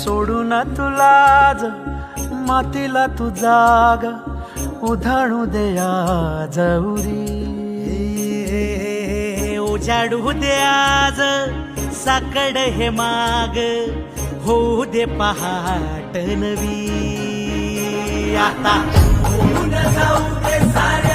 सोडून तुला मातीला तू जाग उधाणू दे आज उरी. उजाडू दे आज साकड हे माग होऊ दे पहाट नवी. आता होऊन जाऊ दे साऱ्या